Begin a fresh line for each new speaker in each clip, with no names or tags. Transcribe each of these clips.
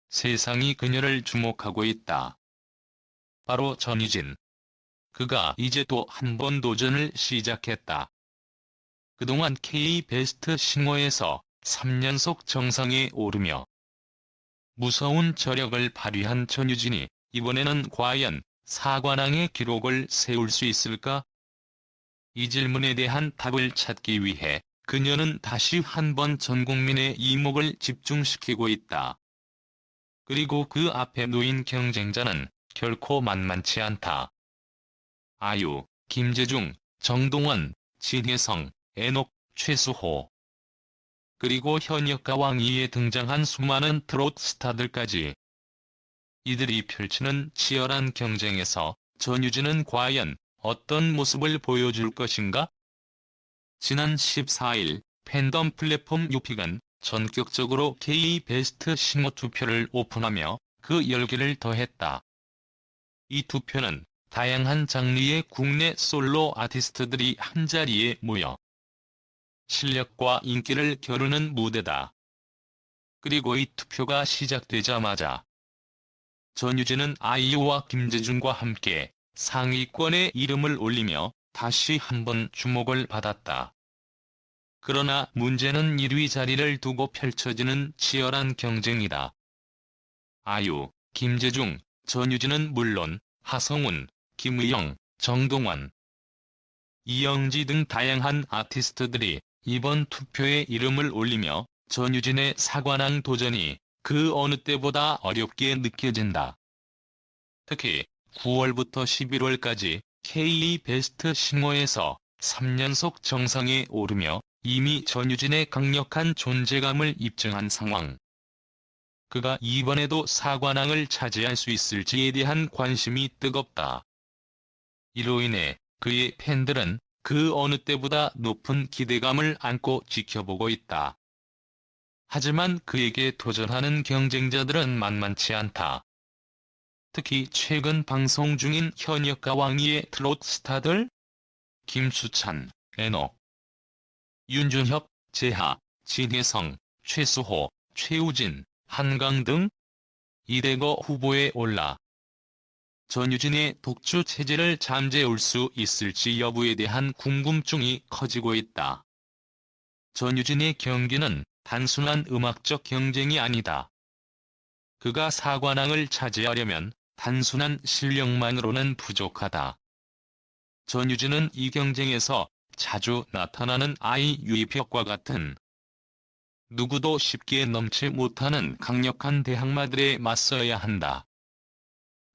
세상이 그녀를 주목하고 있다. 바로 전유진. 그가 이제 또 한 번 도전을 시작했다. 그동안 K-베스트 싱어에서 3연속 정상에 오르며 무서운 저력을 발휘한 전유진이 이번에는 과연 사관왕의 기록을 세울 수 있을까? 이 질문에 대한 답을 찾기 위해 그녀는 다시 한번 전 국민의 이목을 집중시키고 있다. 그리고 그 앞에 놓인 경쟁자는 결코 만만치 않다. 아유, 김재중, 정동원, 진혜성, 애녹, 최수호. 그리고 현역가 왕위에 등장한 수많은 트로트 스타들까지. 이들이 펼치는 치열한 경쟁에서 전유진은 과연 어떤 모습을 보여줄 것인가? 지난 14일 팬덤 플랫폼 유픽은 전격적으로 K-베스트 싱어 투표를 오픈하며 그 열기를 더했다. 이 투표는 다양한 장르의 국내 솔로 아티스트들이 한자리에 모여 실력과 인기를 겨루는 무대다. 그리고 이 투표가 시작되자마자 전유진은 아이유와 김재중과 함께 상위권에 이름을 올리며 다시 한번 주목을 받았다. 그러나 문제는 1위 자리를 두고 펼쳐지는 치열한 경쟁이다. 아이유, 김재중, 전유진은 물론 하성운, 김의영, 정동원, 이영지 등 다양한 아티스트들이 이번 투표에 이름을 올리며 전유진의 사관왕 도전이 그 어느 때보다 어렵게 느껴진다. 특히 9월부터 11월까지 K-베스트 싱어에서 3연속 정상에 오르며 이미 전유진의 강력한 존재감을 입증한 상황. 그가 이번에도 사관왕을 차지할 수 있을지에 대한 관심이 뜨겁다. 이로 인해 그의 팬들은 그 어느 때보다 높은 기대감을 안고 지켜보고 있다. 하지만 그에게 도전하는 경쟁자들은 만만치 않다. 특히 최근 방송 중인 현역가 왕위의 트로트 스타들? 김수찬, 애녹, 윤준혁, 재하, 진혜성, 최수호, 최우진, 한강 등 이대거 후보에 올라 전유진의 독주 체제를 잠재울 수 있을지 여부에 대한 궁금증이 커지고 있다. 전유진의 경기는 단순한 음악적 경쟁이 아니다. 그가 사관왕을 차지하려면 단순한 실력만으로는 부족하다. 전유진은 이 경쟁에서 자주 나타나는 아이유의 벽과 같은 누구도 쉽게 넘지 못하는 강력한 대항마들에 맞서야 한다.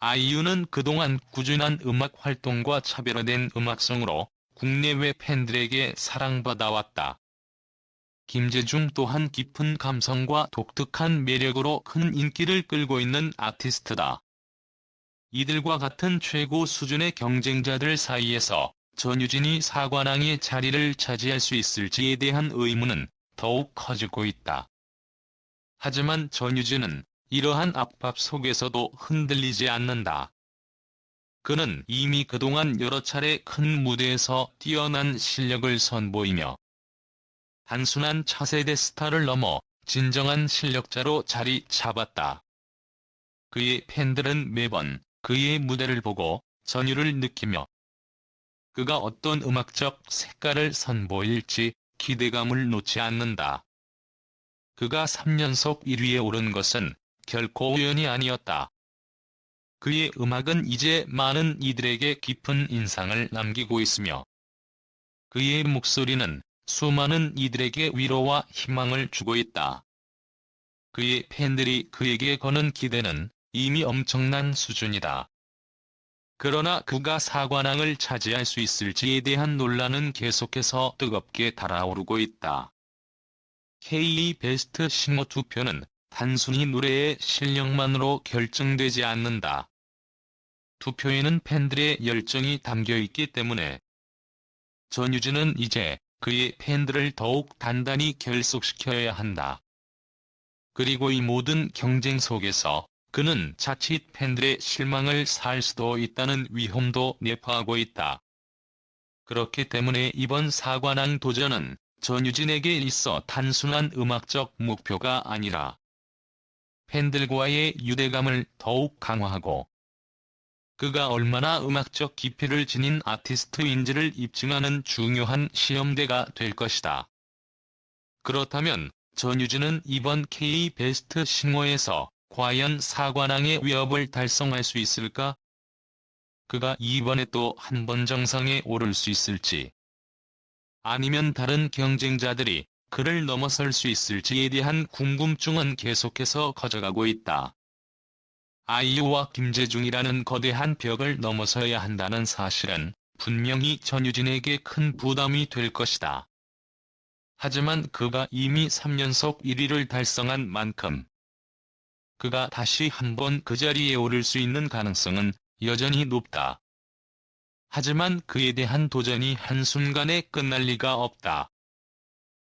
아이유는 그동안 꾸준한 음악 활동과 차별화된 음악성으로 국내외 팬들에게 사랑받아왔다. 김재중 또한 깊은 감성과 독특한 매력으로 큰 인기를 끌고 있는 아티스트다. 이들과 같은 최고 수준의 경쟁자들 사이에서 전유진이 사관왕의 자리를 차지할 수 있을지에 대한 의문은 더욱 커지고 있다. 하지만 전유진은 이러한 압박 속에서도 흔들리지 않는다. 그는 이미 그동안 여러 차례 큰 무대에서 뛰어난 실력을 선보이며 단순한 차세대 스타를 넘어 진정한 실력자로 자리 잡았다. 그의 팬들은 매번 그의 무대를 보고 전율을 느끼며 그가 어떤 음악적 색깔을 선보일지 기대감을 놓지 않는다. 그가 3연속 1위에 오른 것은 결코 우연이 아니었다. 그의 음악은 이제 많은 이들에게 깊은 인상을 남기고 있으며 그의 목소리는 수많은 이들에게 위로와 희망을 주고 있다. 그의 팬들이 그에게 거는 기대는 이미 엄청난 수준이다. 그러나 그가 사관왕을 차지할 수 있을지에 대한 논란은 계속해서 뜨겁게 달아오르고 있다. K-베스트 싱어 투표는 단순히 노래의 실력만으로 결정되지 않는다. 투표에는 팬들의 열정이 담겨있기 때문에 전유진은 이제 그의 팬들을 더욱 단단히 결속시켜야 한다. 그리고 이 모든 경쟁 속에서 그는 자칫 팬들의 실망을 살 수도 있다는 위험도 내포하고 있다. 그렇기 때문에 이번 사관왕 도전은 전유진에게 있어 단순한 음악적 목표가 아니라 팬들과의 유대감을 더욱 강화하고 그가 얼마나 음악적 깊이를 지닌 아티스트인지를 입증하는 중요한 시험대가 될 것이다. 그렇다면 전유진은 이번 K-베스트 싱어에서 과연 사관왕의 위협을 달성할 수 있을까? 그가 이번에 또 한 번 정상에 오를 수 있을지, 아니면 다른 경쟁자들이 그를 넘어설 수 있을지에 대한 궁금증은 계속해서 커져가고 있다. 아이유와 김재중이라는 거대한 벽을 넘어서야 한다는 사실은 분명히 전유진에게 큰 부담이 될 것이다. 하지만 그가 이미 3연속 1위를 달성한 만큼 그가 다시 한번 그 자리에 오를 수 있는 가능성은 여전히 높다. 하지만 그에 대한 도전이 한순간에 끝날 리가 없다.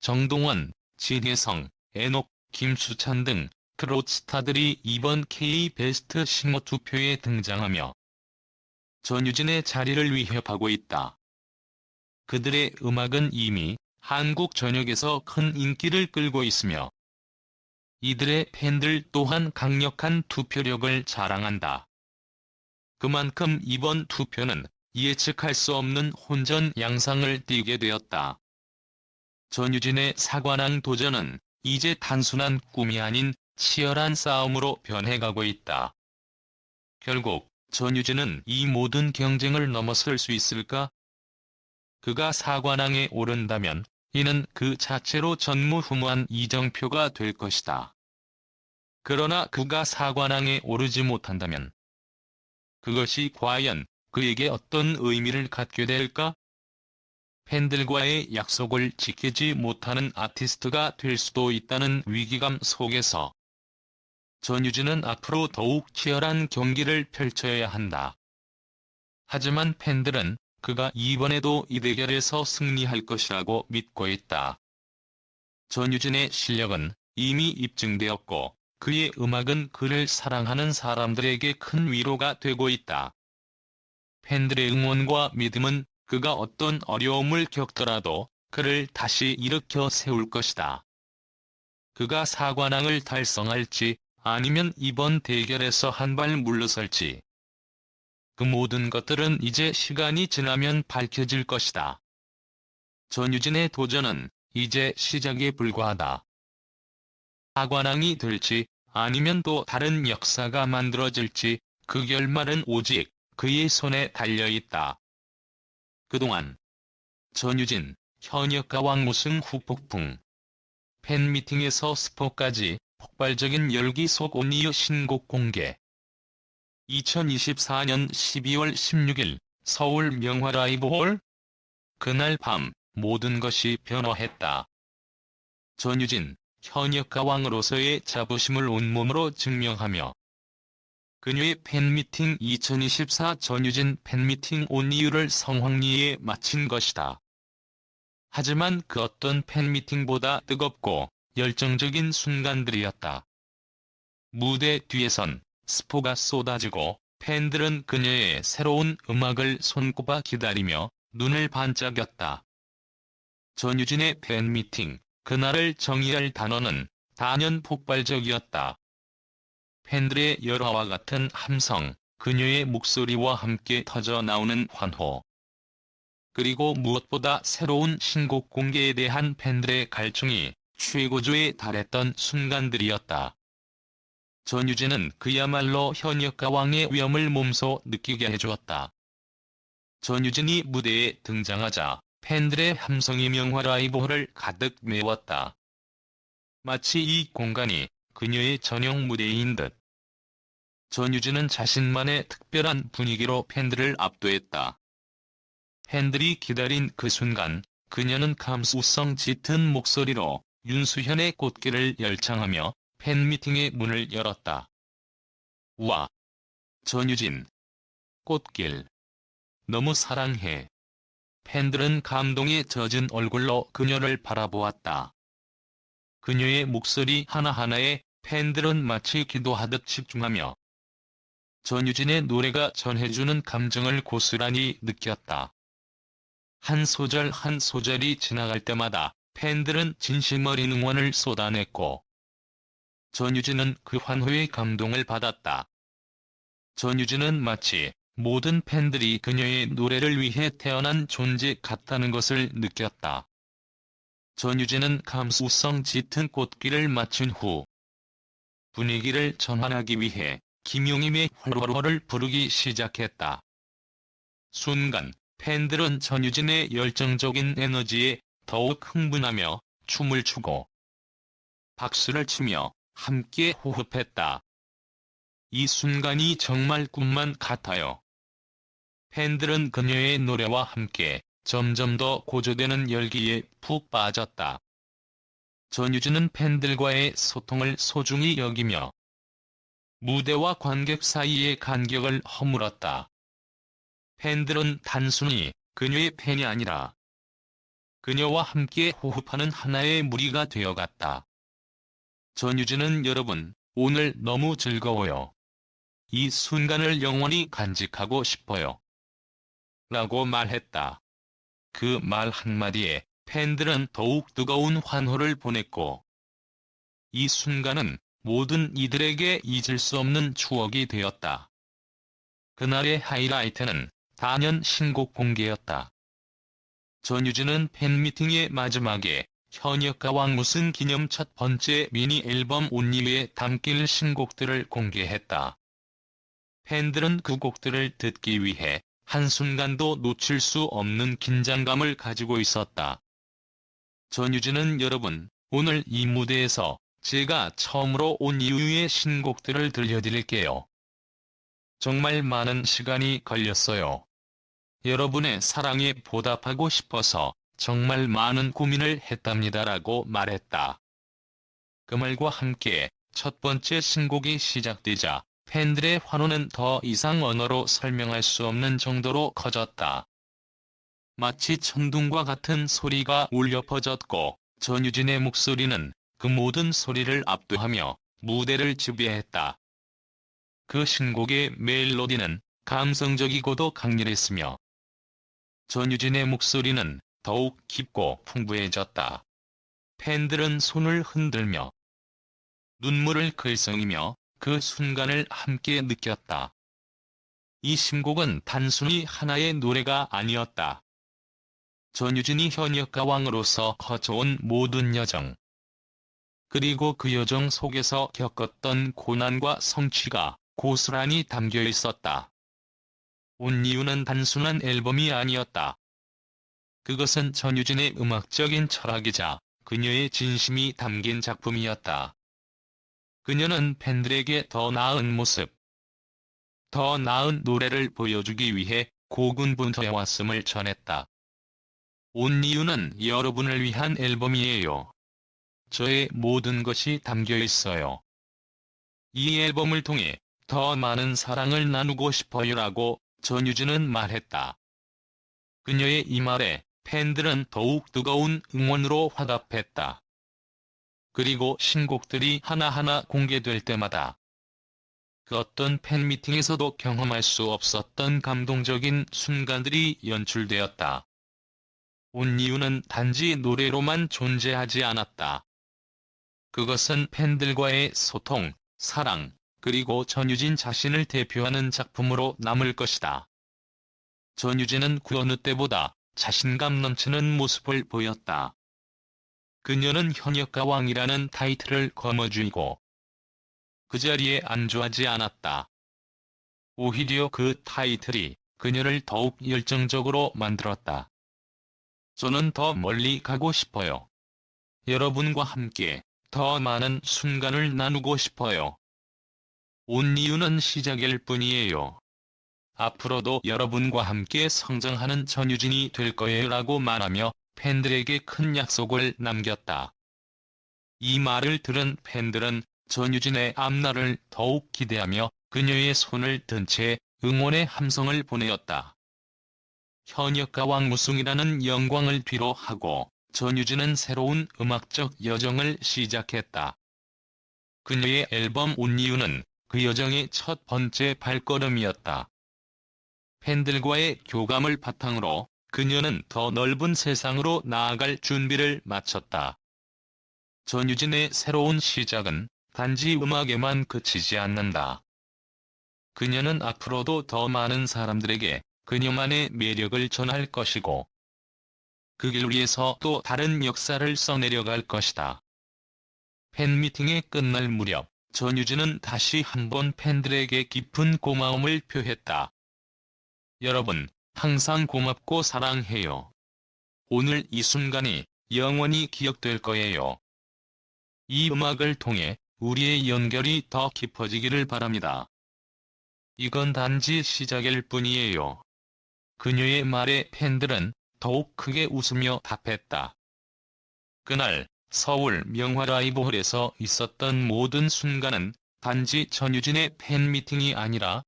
정동원, 진혜성, 애녹, 김수찬 등 트롯 스타들이 이번 K-베스트 싱어 투표에 등장하며 전유진의 자리를 위협하고 있다. 그들의 음악은 이미 한국 전역에서 큰 인기를 끌고 있으며 이들의 팬들 또한 강력한 투표력을 자랑한다. 그만큼 이번 투표는 예측할 수 없는 혼전 양상을 띠게 되었다. 전유진의 사관왕 도전은 이제 단순한 꿈이 아닌 치열한 싸움으로 변해가고 있다. 결국 전유진은 이 모든 경쟁을 넘어설 수 있을까? 그가 사관왕에 오른다면 이는 그 자체로 전무후무한 이정표가 될 것이다. 그러나 그가 사관왕에 오르지 못한다면 그것이 과연 그에게 어떤 의미를 갖게 될까? 팬들과의 약속을 지키지 못하는 아티스트가 될 수도 있다는 위기감 속에서 전유진은 앞으로 더욱 치열한 경기를 펼쳐야 한다. 하지만 팬들은 그가 이번에도 이 대결에서 승리할 것이라고 믿고 있다. 전유진의 실력은 이미 입증되었고 그의 음악은 그를 사랑하는 사람들에게 큰 위로가 되고 있다. 팬들의 응원과 믿음은 그가 어떤 어려움을 겪더라도 그를 다시 일으켜 세울 것이다. 그가 사관왕을 달성할지 아니면 이번 대결에서 한 발 물러설지, 그 모든 것들은 이제 시간이 지나면 밝혀질 것이다. 전유진의 도전은 이제 시작에 불과하다. 사관왕이 될지 아니면 또 다른 역사가 만들어질지 그 결말은 오직 그의 손에 달려있다. 그동안 전유진, 현역가왕 우승 후 폭풍, 팬미팅에서 스포까지 폭발적인 열기 속 온리어 신곡 공개. 2024년 12월 16일 서울 명화라이브홀. 그날 밤 모든 것이 변화했다. 전유진, 현역가왕으로서의 자부심을 온몸으로 증명하며 그녀의 팬미팅 2024 전유진 팬미팅 온리유를 성황리에 마친 것이다. 하지만 그 어떤 팬미팅보다 뜨겁고 열정적인 순간들이었다. 무대 뒤에선 스포가 쏟아지고 팬들은 그녀의 새로운 음악을 손꼽아 기다리며 눈을 반짝였다. 전유진의 팬미팅, 그날을 정의할 단어는 단연 폭발적이었다. 팬들의 열화와 같은 함성, 그녀의 목소리와 함께 터져나오는 환호. 그리고 무엇보다 새로운 신곡 공개에 대한 팬들의 갈증이 최고조에 달했던 순간들이었다. 전유진은 그야말로 현역가왕의 위엄을 몸소 느끼게 해주었다. 전유진이 무대에 등장하자 팬들의 함성이 명화라이브홀을 가득 메웠다. 마치 이 공간이 그녀의 전용 무대인 듯. 전유진은 자신만의 특별한 분위기로 팬들을 압도했다. 팬들이 기다린 그 순간 그녀는 감수성 짙은 목소리로 윤수현의 꽃길을 열창하며 팬미팅의 문을 열었다. 우와! 전유진! 꽃길! 너무 사랑해! 팬들은 감동에 젖은 얼굴로 그녀를 바라보았다. 그녀의 목소리 하나하나에 팬들은 마치 기도하듯 집중하며 전유진의 노래가 전해주는 감정을 고스란히 느꼈다. 한 소절 한 소절이 지나갈 때마다 팬들은 진심 어린 응원을 쏟아냈고 전유진은 그 환호에 감동을 받았다. 전유진은 마치 모든 팬들이 그녀의 노래를 위해 태어난 존재 같다는 것을 느꼈다. 전유진은 감수성 짙은 꽃길을 마친 후 분위기를 전환하기 위해 김용임의 헐헐헐을 부르기 시작했다. 순간 팬들은 전유진의 열정적인 에너지에 더욱 흥분하며 춤을 추고 박수를 치며 함께 호흡했다. 이 순간이 정말 꿈만 같아요. 팬들은 그녀의 노래와 함께 점점 더 고조되는 열기에 푹 빠졌다. 전유진은 팬들과의 소통을 소중히 여기며 무대와 관객 사이의 간격을 허물었다. 팬들은 단순히 그녀의 팬이 아니라 그녀와 함께 호흡하는 하나의 무리가 되어갔다. 전유진은 여러분, 오늘 너무 즐거워요. 이 순간을 영원히 간직하고 싶어요. 라고 말했다. 그 말 한마디에 팬들은 더욱 뜨거운 환호를 보냈고 이 순간은 모든 이들에게 잊을 수 없는 추억이 되었다. 그날의 하이라이트는 단연 신곡 공개였다. 전유진은 팬미팅의 마지막에 현역과 왕무슨 기념 첫 번째 미니 앨범 온리에 담길 신곡들을 공개했다. 팬들은 그 곡들을 듣기 위해 한순간도 놓칠 수 없는 긴장감을 가지고 있었다. 전유진은 여러분, 오늘 이 무대에서 제가 처음으로 온리의 신곡들을 들려드릴게요. 정말 많은 시간이 걸렸어요. 여러분의 사랑에 보답하고 싶어서 정말 많은 고민을 했답니다라고 말했다. 그 말과 함께 첫 번째 신곡이 시작되자 팬들의 환호는 더 이상 언어로 설명할 수 없는 정도로 커졌다. 마치 천둥과 같은 소리가 울려 퍼졌고 전유진의 목소리는 그 모든 소리를 압도하며 무대를 지배했다. 그 신곡의 멜로디는 감성적이고도 강렬했으며 전유진의 목소리는 더욱 깊고 풍부해졌다. 팬들은 손을 흔들며 눈물을 글썽이며 그 순간을 함께 느꼈다. 이 신곡은 단순히 하나의 노래가 아니었다. 전유진이 현역가왕으로서 거쳐온 모든 여정, 그리고 그 여정 속에서 겪었던 고난과 성취가 고스란히 담겨 있었다. 온리유는 단순한 앨범이 아니었다. 그것은 전유진의 음악적인 철학이자 그녀의 진심이 담긴 작품이었다. 그녀는 팬들에게 더 나은 모습, 더 나은 노래를 보여주기 위해 고군분투해왔음을 전했다. 온리유는 여러분을 위한 앨범이에요. 저의 모든 것이 담겨 있어요. 이 앨범을 통해 더 많은 사랑을 나누고 싶어요라고 전유진은 말했다. 그녀의 이 말에 팬들은 더욱 뜨거운 응원으로 화답했다. 그리고 신곡들이 하나하나 공개될 때마다 그 어떤 팬미팅에서도 경험할 수 없었던 감동적인 순간들이 연출되었다. 온리유는 단지 노래로만 존재하지 않았다. 그것은 팬들과의 소통, 사랑, 그리고 전유진 자신을 대표하는 작품으로 남을 것이다. 전유진은 그 어느 때보다 자신감 넘치는 모습을 보였다. 그녀는 현역가왕이라는 타이틀을 거머쥐고 그 자리에 안주하지 않았다. 오히려 그 타이틀이 그녀를 더욱 열정적으로 만들었다. 저는 더 멀리 가고 싶어요. 여러분과 함께 더 많은 순간을 나누고 싶어요. 온리유는 시작일 뿐이에요. 앞으로도 여러분과 함께 성장하는 전유진이 될 거예요 라고 말하며 팬들에게 큰 약속을 남겼다. 이 말을 들은 팬들은 전유진의 앞날을 더욱 기대하며 그녀의 손을 든 채 응원의 함성을 보내었다. 현역가왕 우승이라는 영광을 뒤로 하고 전유진은 새로운 음악적 여정을 시작했다. 그녀의 앨범 온리유는 그 여정의 첫 번째 발걸음이었다. 팬들과의 교감을 바탕으로 그녀는 더 넓은 세상으로 나아갈 준비를 마쳤다. 전유진의 새로운 시작은 단지 음악에만 그치지 않는다. 그녀는 앞으로도 더 많은 사람들에게 그녀만의 매력을 전할 것이고, 그 길 위에서 또 다른 역사를 써내려갈 것이다. 팬미팅이 끝날 무렵, 전유진은 다시 한번 팬들에게 깊은 고마움을 표했다. 여러분, 항상 고맙고 사랑해요. 오늘 이 순간이 영원히 기억될 거예요. 이 음악을 통해 우리의 연결이 더 깊어지기를 바랍니다. 이건 단지 시작일 뿐이에요. 그녀의 말에 팬들은 더욱 크게 웃으며 답했다. 그날 서울 명화라이브홀에서 있었던 모든 순간은 단지 전유진의 팬미팅이 아니라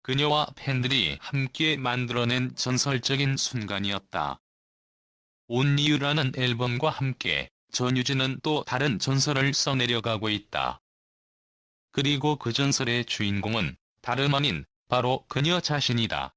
그녀와 팬들이 함께 만들어낸 전설적인 순간이었다. 온리유라는 앨범과 함께 전유진은 또 다른 전설을 써내려가고 있다. 그리고 그 전설의 주인공은 다름 아닌 바로 그녀 자신이다.